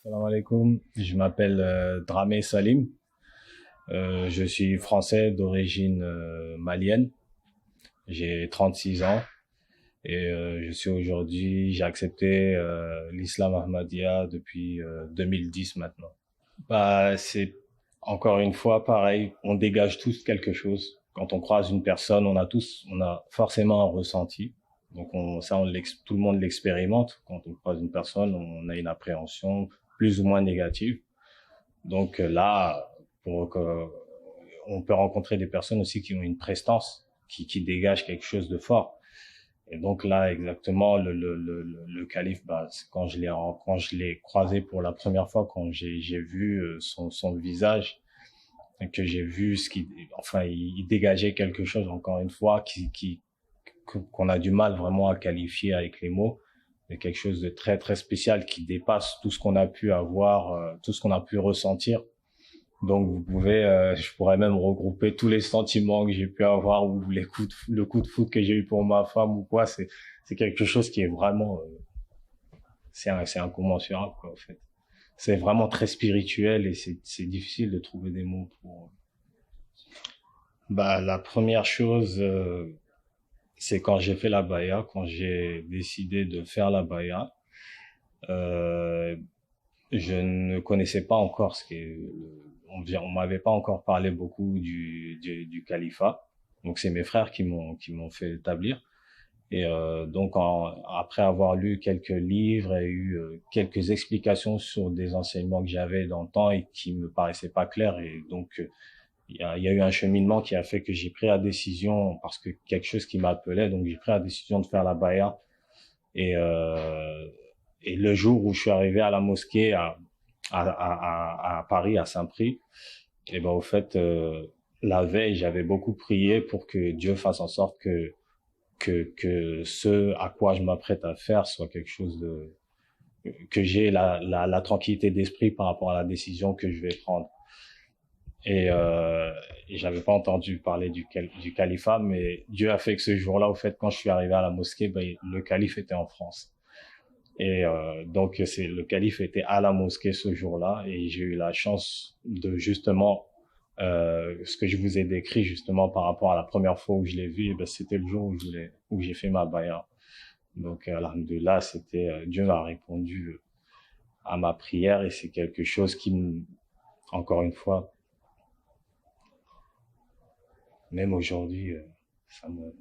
Salam alaikum, je m'appelle Dramé Salim. Je suis français d'origine malienne. J'ai 36 ans et j'ai accepté l'islam Ahmadiyya depuis 2010 maintenant. C'est encore une fois pareil, on dégage tous quelque chose. Quand on croise une personne, on a forcément un ressenti. Donc tout le monde l'expérimente. Quand on croise une personne, on a une appréhension plus ou moins négative. Donc là, on peut rencontrer des personnes aussi qui ont une prestance, qui dégagent quelque chose de fort. Et donc là, exactement, le calife, quand je l'ai croisé pour la première fois, quand j'ai vu son visage, et que j'ai vu enfin, il dégageait quelque chose, encore une fois, qu'on a du mal vraiment à qualifier avec les mots, de quelque chose de très, très spécial qui dépasse tout ce qu'on a pu avoir, tout ce qu'on a pu ressentir. Donc je pourrais même regrouper tous les sentiments que j'ai pu avoir ou le coup de foudre que j'ai eu pour ma femme ou quoi. C'est quelque chose qui est vraiment, c'est incommensurable quoi en fait. C'est vraiment très spirituel et c'est difficile de trouver des mots pour. La première chose, c'est quand j'ai fait la baya, quand j'ai décidé de faire la baya. Euh, je ne connaissais pas encore on m'avait pas encore parlé beaucoup du califat. Donc c'est mes frères qui m'ont fait établir. Et après avoir lu quelques livres et eu quelques explications sur des enseignements que j'avais dans le temps et qui me paraissaient pas clairs, et donc il y a eu un cheminement qui a fait que j'ai pris la décision parce que quelque chose qui m'appelait, donc j'ai pris la décision de faire la baya. Et et le jour où je suis arrivé à la mosquée à Paris, à Saint-Prix, et ben au fait, la veille, j'avais beaucoup prié pour que Dieu fasse en sorte que ce à quoi je m'apprête à faire soit quelque chose que j'ai la tranquillité d'esprit par rapport à la décision que je vais prendre. Et, euh, et j'avais pas entendu parler du califat, mais Dieu a fait que ce jour-là, au fait, quand je suis arrivé à la mosquée, le calife était en France. Et donc c'est le calife était à la mosquée ce jour-là et j'ai eu la chance de justement ce que je vous ai décrit justement par rapport à la première fois où je l'ai vu, et ben c'était le jour où j'ai fait ma baya. Donc alhamdoulilah, Dieu m'a répondu à ma prière et c'est quelque chose encore une fois, même aujourd'hui, ça me